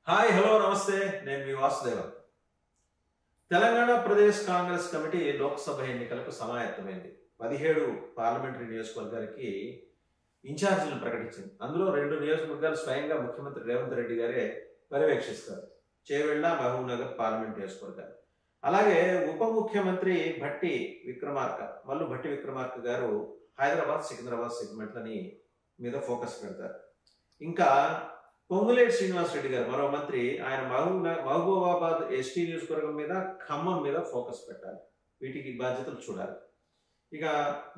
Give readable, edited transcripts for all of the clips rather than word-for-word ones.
Hi hello నమస్తే నేను మీ Vasudeva. Telangana Pradesh Congress committee Lok Sabha ఎన్నికలకు సమాయత్తమైంది. 17 పార్లమెంటరీ నియోజకవర్గాలకి ఇన్ఛార్జీలను ప్రకటించింది. అందులో 2 నియోజకవర్గాలు స్వయంగా ముఖ్యమంత్రి రేవంత్ రెడ్డి గారే పర్యవేక్షిస్తారు. చేవెళ్ల, మహబూబ్ నగర్ పార్లమెంట్ నియోజకవర్గాలు. అలాగే ఉప ముఖ్యమంత్రి భట్టి విక్రమార్క గారు హైదరాబాద్, సికింద్రాబాద్ సెగ్మెంట్లని మీద ఫోకస్ పెడతారు. ఇంకా పొంగులేటి శ్రీనివాస్ రెడ్డి గారు మరో మంత్రి, ఆయన మహబూబాబాద్ ఎస్టీ నియోజకవర్గం మీద, ఖమ్మం మీద ఫోకస్ పెట్టాలి. వీటికి బాధ్యతలు చూడాలి. ఇక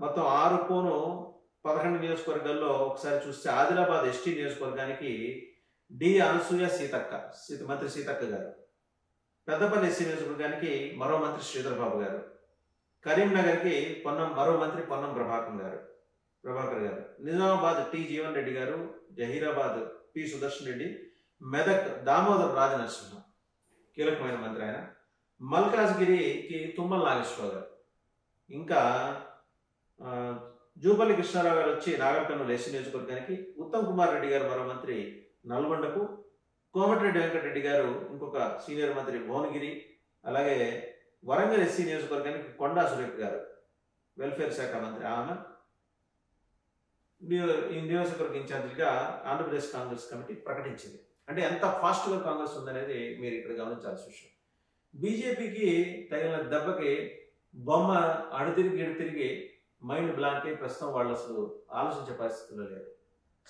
మొత్తం 6-11 నియోజకవర్గాల్లో ఒకసారి చూస్తే ఆదిలాబాద్ ఎస్టీ నియోజకవర్గానికి అనసూయ మంత్రి సీతక్క గారు, పెద్దపల్లి ఎస్సీ నియోజకవర్గానికి మరో మంత్రి శ్రీధర్ బాబు గారు, కరీంనగర్కి మరో మంత్రి పొన్నం ప్రభాకర్ గారు, నిజామాబాద్ జీవన్ రెడ్డి గారు, జహీరాబాద్ పి సుదర్శన్ రెడ్డి, మెదక్ దామోదర్ రాజనరసింహ కీలకమైన మంత్రి ఆయన, మల్కాజ్గిరికి తుమ్మల నాగేశ్వరరావు గారు, ఇంకా జూపల్లి కృష్ణారావు గారు వచ్చి నాగర్కర్నూలు ఎస్సీ నియోజకవర్గానికి, ఉత్తమ్ కుమార్ రెడ్డి గారు మరో మంత్రి నల్గొండకు, కోమటిరెడ్డి వెంకటరెడ్డి గారు ఇంకొక సీనియర్ మంత్రి భువనగిరి, అలాగే వరంగల్ ఎస్సీ నియోజకవర్గానికి కొండా సురేఖ గారు వెల్ఫేర్ శాఖ మంత్రి, ఆమె ఈ నియోజకవర్గ ఇన్ఛార్జిగా ఆంధ్రప్రదేశ్ కాంగ్రెస్ కమిటీ ప్రకటించింది. అంటే ఎంత ఫాస్ట్గా కాంగ్రెస్ ఉందనేది మీరు ఇక్కడ గమనించాల్సిన విషయం. బీజేపీకి తగిన దెబ్బకి బొమ్మ అడుతిరిగి మైండ్ బ్లాంక్ అయి ప్రస్తుతం వాళ్ళు అసలు ఆలోచించే పరిస్థితుల్లో లేరు.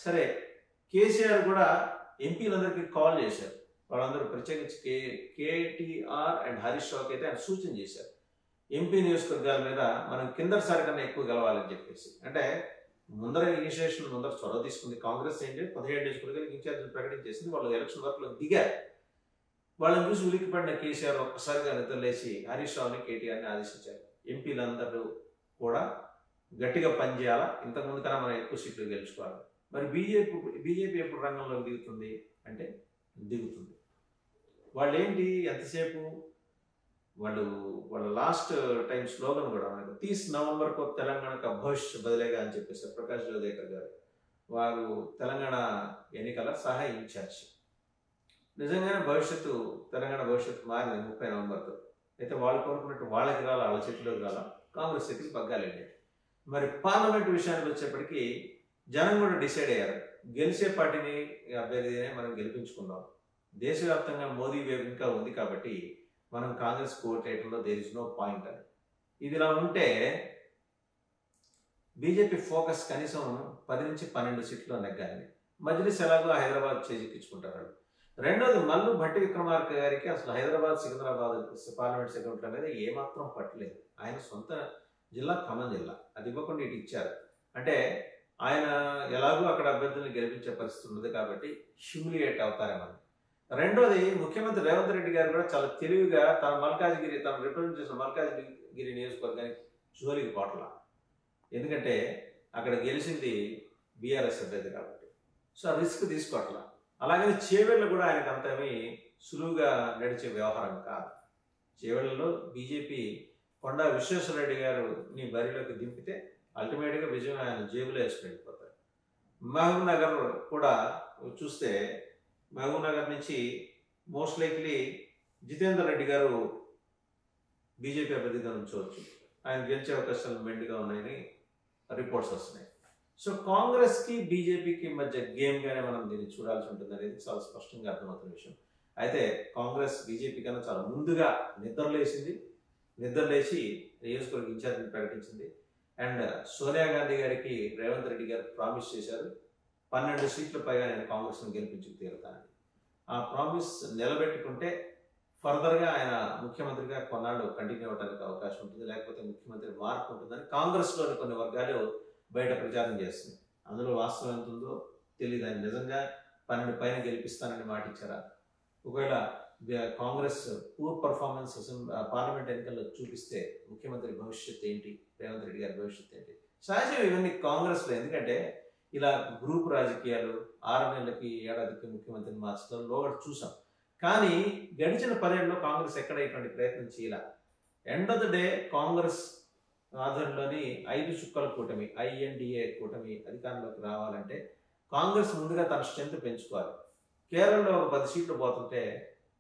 సరే, కేసీఆర్ కూడా ఎంపీలందరికీ కాల్ చేశారు. వాళ్ళందరూ ప్రత్యేకించి కేటీఆర్ అండ్ హరీష్ రావుకి అయితే ఆయన సూచన చేశారు. ఎంపీ నియోజకవర్గాల మీద మనం కిందసారి కన్నా ఎక్కువ గెలవాలని చెప్పేసి. అంటే ముందర చొరవ తీసుకుంది కాంగ్రెస్. ఏంటి 17 నియోజకవర్గాలకు ఇన్ఛార్జీలు ప్రకటించేసింది. వాళ్ళు ఎలక్షన్ వర్క్లో దిగారు. వాళ్ళని చూసి ఉలిక్కిపడిన కేసీఆర్ ఒక్కసారిగా నిద్రలేసి హరీష్ రావుని, కేటీఆర్ని ఆదేశించారు. ఎంపీలందరూ కూడా గట్టిగా పనిచేయాలా, ఇంతకుముందు కన్నా మనం ఎక్కువ సీట్లు గెలుచుకోవాలి. మరి బీజేపీ ఎప్పుడు రంగంలోకి దిగుతుంది అంటే దిగుతుంది. వాళ్ళు ఏంటి ఎంతసేపు వాళ్ళ లాస్ట్ టైం స్లోగన్ కూడా మనకు 30 నవంబర్కు తెలంగాణకు భవిష్య బదిలేగా అని చెప్పేసి ప్రకాష్ జవదేకర్ గారు. వారు తెలంగాణ ఎన్నికల సహాయ ఇన్ఛార్జ్. నిజంగానే తెలంగాణ భవిష్యత్తు మారింది 30 నవంబర్తో. అయితే వాళ్ళు కోరుకున్నట్టు వాళ్ళకి రాలా, వాళ్ళ చేతిలోకి రాలా, కాంగ్రెస్ చేతికి పగ్గాలండి. మరి పార్లమెంట్ విషయానికి వచ్చేప్పటికీ జనం కూడా డిసైడ్ అయ్యారు. గెలిచే పార్టీని అభ్యర్థినే మనం గెలిపించుకుందాం. దేశవ్యాప్తంగా మోదీ వేవ్ ఇంకా ఉంది కాబట్టి మనం కాంగ్రెస్ ఓటేయడంలో దేర్ ఇస్ నో పాయింట్ అని. ఇదిలా ఉంటే బీజేపీ ఫోకస్ కనీసం 10 నుంచి 12 సీట్లు నెగ్గాలని. మజ్లిస్ ఎలాగో హైదరాబాద్ చేజిక్కించుకుంటారు. రెండోది భట్టి విక్రమార్క గారికి అసలు హైదరాబాద్, సికింద్రాబాద్ పార్లమెంట్ సెగ్మెంట్ల మీద ఏమాత్రం పట్టలేదు. ఆయన సొంత జిల్లా ఖమ్మం జిల్లా, అది ఇవ్వకుండా ఇటు ఇచ్చారు. అంటే ఆయన ఎలాగో అక్కడ అభ్యర్థులను గెలిపించే పరిస్థితి ఉన్నది కాబట్టి హ్యూమిలియేట్ అవుతారేమని. రెండోది, ముఖ్యమంత్రి రేవంత్ రెడ్డి గారు కూడా చాలా తెలివిగా తను రిప్రజెంట్ చేసిన మల్కాజ్గిరి నియోజకవర్గానికి జోలికి పోట్ల. ఎందుకంటే అక్కడ గెలిచింది బీఆర్ఎస్ అభ్యర్థి కాబట్టి. సో ఆ రిస్క్ తీసుకోవట్లా. అలాగే చేవెళ్ళ కూడా ఆయనకు అంతేమీ సులువుగా నడిచే వ్యవహారం కాదు. చేవెళ్లలో బీజేపీ కొండా విశ్వేశ్వరరెడ్డి గారిని బరిలోకి దింపితే అల్టిమేట్గా విజయం ఆయన జేబులో వేసుకుని వెళ్ళిపోతారు. మహబూబ్ నగర్ కూడా చూస్తే మహబూబ్ నగర్ నుంచి మోస్ట్ లైక్లీ జితేందర్ రెడ్డి గారు బీజేపీ అభ్యర్థిగా ఉంచవచ్చు. ఆయన గెలిచే అవకాశాలు మెండుగా ఉన్నాయని రిపోర్ట్స్ వస్తున్నాయి. సో కాంగ్రెస్కి బీజేపీకి మధ్య గేమ్గానే మనం దీన్ని చూడాల్సి ఉంటుంది అనేది చాలా స్పష్టంగా అర్థమవుతున్న విషయం. అయితే కాంగ్రెస్ బీజేపీ కన్నా చాలా ముందుగా నిద్రలేసి నియోజకవర్గ ఇన్ఛార్జిని ప్రకటించింది. అండ్ సోనియా గాంధీ గారికి రేవంత్ రెడ్డి గారు ప్రామిస్ చేశారు, 12 సీట్ల పైగా నేను కాంగ్రెస్ను గెలిపించి తీరుతానని. ఆ ప్రామిస్ నిలబెట్టుకుంటే ఫర్దర్గా ఆయన ముఖ్యమంత్రిగా కొన్నాళ్ళు కంటిన్యూ అవ్వడానికి అవకాశం ఉంటుంది. లేకపోతే ముఖ్యమంత్రి మార్పు ఉంటుందని కాంగ్రెస్లోని కొన్ని వర్గాలు బయట ప్రచారం చేస్తుంది. అందులో వాస్తవం ఎంత ఉందో తెలియదు. ఆయన నిజంగా 12 పైన గెలిపిస్తానని మాట ఇచ్చారా? ఒకవేళ కాంగ్రెస్ పూర్ పర్ఫార్మెన్స్ పార్లమెంట్ ఎన్నికల్లో చూపిస్తే ముఖ్యమంత్రి భవిష్యత్తు ఏంటి, రేవంత్ రెడ్డి గారి భవిష్యత్తు ఏంటి? సహజం ఇవన్నీ కాంగ్రెస్లో. ఎందుకంటే ఇలా గ్రూప్ రాజకీయాలు 6 నెలలకి, ఏడాదికి ముఖ్యమంత్రిని మార్చడంలో చూసాం. కానీ గడిచిన 10 ఏళ్ళలో కాంగ్రెస్ ఎక్కడ ఇటువంటి ప్రయత్నం చేయాల. End of the day Congress ఆధ్వర్యంలోని 5 చుక్కల కూటమి, INDA కూటమి అధికారంలోకి రావాలంటే కాంగ్రెస్ ముందుగా తన స్ట్రెంత్ పెంచుకోవాలి. కేరళలో ఒక 10 సీట్లు పోతుంటే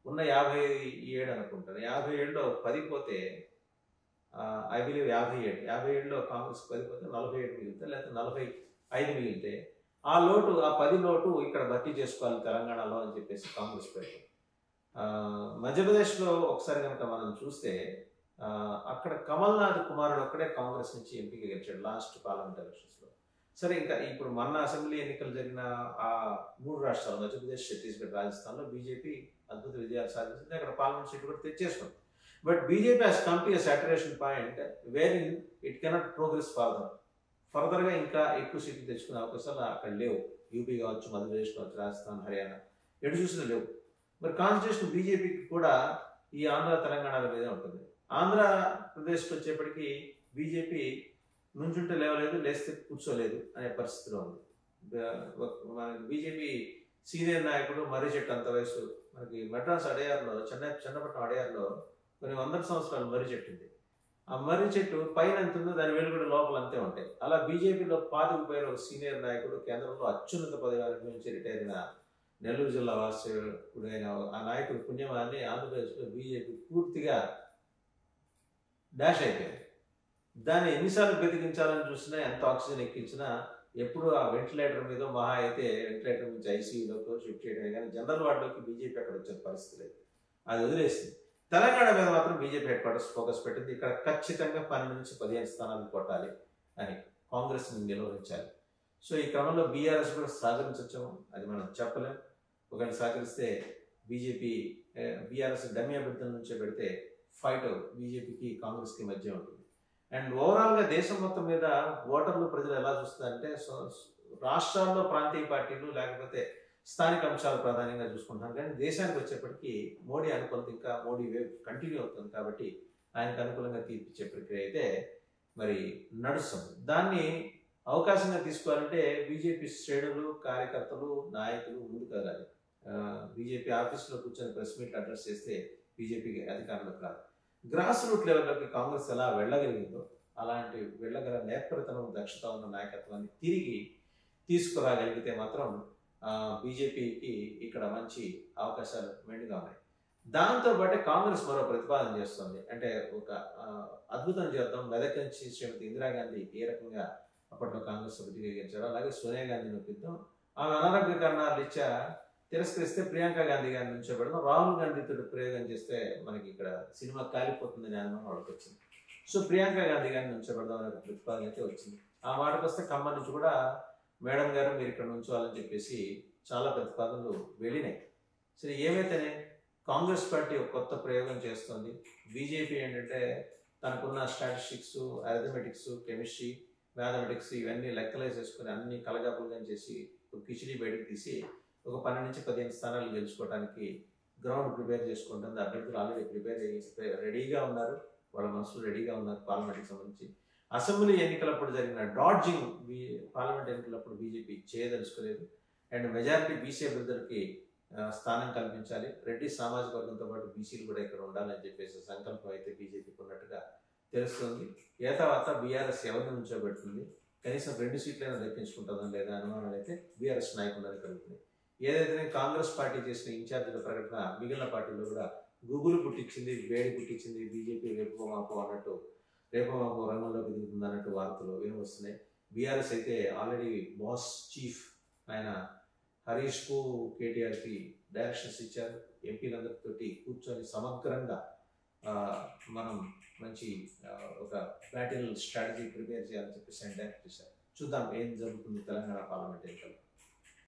ఉన్న 57 అనుకుంటాను, 57లో 10 పోతే ఐ బిలీవ్ 57లో కాంగ్రెస్ 10 పోతే 47 మిగులుతాయి, లేకపోతే 45 మిగిలితే ఆ 10 లోటు ఇక్కడ భర్తీ చేసుకోవాలి తెలంగాణలో అని చెప్పేసి కాంగ్రెస్ పెట్టారు. మధ్యప్రదేశ్లో ఒకసారి కనుక మనం చూస్తే అక్కడ కమల్నాథ్ కుమారుడు ఒక్కడే కాంగ్రెస్ నుంచి ఎంపీగా గెలిచాడు లాస్ట్ పార్లమెంట్ ఎలక్షన్స్లో. సరే, ఇంకా ఇప్పుడు మొన్న అసెంబ్లీ ఎన్నికలు జరిగిన ఆ 3 రాష్ట్రాలు మధ్యప్రదేశ్, ఛత్తీస్గఢ్, రాజస్థాన్లో బీజేపీ అద్భుత విజయాలు సాధించింది, అక్కడ పార్లమెంట్ సీట్లు కూడా తెచ్చేసుకుంది. But BJP has come to a saturation point where in it cannot progress ఫర్దర్గా ఇంకా ఎక్కువ సీట్లు తెచ్చుకునే అవకాశాలు అక్కడ లేవు. యూపీ కావచ్చు, మధ్యప్రదేశ్ కావచ్చు, రాజస్థాన్, హర్యానా ఎటు చూసినా లేవు. మరి కాన్స్టిట్యూషన్ బీజేపీకి కూడా ఈ ఆంధ్ర తెలంగాణల మీదే ఉంటుంది. ఆంధ్రప్రదేశ్కి వచ్చేప్పటికీ బీజేపీ నుంచుంటే లేవలేదు, లేస్తే కూర్చోలేదు అనే పరిస్థితిలో ఉంది. మనకి బీజేపీ సీనియర్ నాయకుడు మర్రిచెట్టు అంత వయసు, మనకి మెడ్రాస్ అడయార్లో, చెన్నపట్నం అడయార్లో కొన్ని 100 సంవత్సరాలు మర్రి చెట్టు ఉంది. ఆ మర్రి చెట్టు పైన ఎంత ఉందో దాని వెలుగుడు లోపల అంతే ఉంటాయి. అలా బీజేపీలో పాతికిపోయిన ఒక సీనియర్ నాయకుడు, కేంద్రంలో అత్యున్నత పదవి అనుభవించి రిటైర్ అయిన నెల్లూరు జిల్లా వాసుడైన ఆ నాయకుడు పుణ్యమాన్ని ఆంధ్రప్రదేశ్లో బీజేపీ పూర్తిగా డాష్ అయిపోయింది. దాన్ని ఎన్నిసార్లు బతికించాలని చూసినా, ఎంత ఆక్సిజన్ ఎక్కించినా ఎప్పుడు ఆ వెంటిలేటర్ మీద మహా అయితే వెంటిలేటర్ నుంచి ఐసీయూలోకి షిఫ్ట్ చేయడమే కానీ జనరల్ వార్డులోకి బీజేపీ అక్కడ వచ్చే పరిస్థితి లేదు. అది వదిలేసింది. తెలంగాణ మీద మాత్రం బీజేపీ హెడ్ క్వార్టర్స్ ఫోకస్ పెట్టింది. ఇక్కడ ఖచ్చితంగా 12 నుంచి 15 స్థానాలు కొట్టాలి అని కాంగ్రెస్ని నిలువరించాలి. సో ఈ క్రమంలో బీఆర్ఎస్ కూడా సహకరించవచ్చాము, అది మనం చెప్పలేం. ఒకవేళ సహకరిస్తే బీఆర్ఎస్ డమ్మీ అభ్యర్థుల నుంచే పెడితే ఫైట్ బీజేపీకి కాంగ్రెస్కి మధ్య ఉంటుంది. అండ్ ఓవరాల్గా దేశం మొత్తం మీద ఓటర్లు, ప్రజలు ఎలా చూస్తారంటే రాష్ట్రాల్లో ప్రాంతీయ పార్టీలు లేకపోతే స్థానిక అంశాలు ప్రాధాన్యంగా చూసుకుంటాం. కానీ దేశానికి వచ్చేప్పటికీ మోడీ అనుకూలత, ఇంకా మోడీ వేవ్ కంటిన్యూ అవుతుంది కాబట్టి ఆయనకు అనుకూలంగా తీర్పిచ్చే ప్రక్రియ అయితే మరి నడుస్తుంది. దాన్ని అవకాశంగా తీసుకోవాలంటే బీజేపీ శ్రేణులు, కార్యకర్తలు, నాయకులు ముందుకు వెళ్ళాలి. బీజేపీ ఆఫీసులో కూర్చొని ప్రెస్ మీట్ అడ్రస్ చేస్తే బీజేపీకి అధికారంలోకి రాదు. గ్రాస్ రూట్ లెవెల్లోకి కాంగ్రెస్ ఎలా వెళ్ళగలిగిందో అలాంటి వెళ్ళగల నేర్పరితనం, దక్షత ఉన్న నాయకత్వాన్ని తిరిగి తీసుకురాగలిగితే మాత్రం బీజేపీకి ఇక్కడ మంచి అవకాశాలు మెండుగా ఉన్నాయి. దాంతోపాటు కాంగ్రెస్ మరో ప్రతిపాదన చేస్తుంది. అంటే ఒక అద్భుతం చేద్దాం, మెదక్ నుంచి శ్రీమతి ఇందిరాగాంధీ ఏ రకంగా అప్పట్లో కాంగ్రెస్ సభ్యుడిగా గెలిచారో అలాగే సోనియా గాంధీని ఒప్పిద్దాం. ఆమె అనారోగ్య కారణాలు తిరస్కరిస్తే ప్రియాంక గాంధీ గారిని ఉంచబెడదాం, రాహుల్ గాంధీతో ప్రయోగం చేస్తే మనకి ఇక్కడ సినిమా కాలిపోతుందని అనుమానం వాళ్ళకి వచ్చింది. సో ప్రియాంక గాంధీ గారిని ఉంచబెడదాం అనే ప్రతిపాదన అయితే వచ్చింది. ఆ మాటకు వస్తే ఖమ్మం నుంచి కూడా మేడం గారు మీరు ఇక్కడ ఉంచోవాలని చెప్పేసి చాలా ప్రతిపాదనలు వెళ్ళినాయి. సరే, ఏమైతేనే కాంగ్రెస్ పార్టీ ఒక కొత్త ప్రయోగం చేస్తుంది. బీజేపీ ఏంటంటే తనకున్న స్టాటిస్టిక్స్, అరిథమెటిక్స్, కెమిస్ట్రీ, మ్యాథమెటిక్స్ ఇవన్నీ లెక్కలేసేసుకుని అన్ని కలగాపులుగా చేసి ఒక కిచిడీ బయటకు తీసి ఒక 12 నుంచి 15 స్థానాలు గెలుచుకోవడానికి గ్రౌండ్ ప్రిపేర్ చేసుకుంటుంది. అభ్యర్థులు ఆల్రెడీ రెడీగా ఉన్నారు, వాళ్ళ మనసులు రెడీగా ఉన్నారు. పార్లమెంట్కి సంబంధించి అసెంబ్లీ ఎన్నికలప్పుడు జరిగిన డాడ్జింగ్ పార్లమెంట్ ఎన్నికలప్పుడు బీజేపీ చేయదలుచుకోలేదు. అండ్ మెజారిటీ బీసీ అభ్యర్థులకి స్థానం కల్పించాలి, రెడ్డి సామాజిక వర్గంతో పాటు బీసీలు కూడా ఇక్కడ ఉండాలని చెప్పేసి సంకల్పం అయితే బీజేపీకి ఉన్నట్టుగా తెలుస్తుంది. ఏ తర్వాత బీఆర్ఎస్ ఎవరిని ఉంచోబెడుతుంది, కనీసం 2 సీట్లైనా దక్కించుకుంటుందని లేదా అనుమానాలు అయితే బీఆర్ఎస్ నాయకులని కలుగుతున్నాయి. ఏదైతే కాంగ్రెస్ పార్టీ చేసిన ఇన్ఛార్జీల ప్రకటన మిగిలిన పార్టీలో కూడా గుబులు పుట్టించింది, వేడి పుట్టించింది. బీజేపీ రేపు మాపు రంగంలోకి దిగుతుంది అన్నట్టు వార్తలు వినవస్తున్నాయి. బీఆర్ఎస్ అయితే ఆల్రెడీ బాస్ చీఫ్ ఆయన హరీష్కు, కేటీఆర్కి డైరెక్షన్స్ ఇచ్చారు. ఎంపీలందరితో కూర్చొని సమగ్రంగా మనం మంచి ఒక బ్యాటిల్ స్ట్రాటజీ ప్రిపేర్ చేయాలని చెప్పేసి ఆయన డైరెక్ట్ చేశారు. చూద్దాం ఏం జరుగుతుంది తెలంగాణ పార్లమెంట్ ఎన్నికల్లో.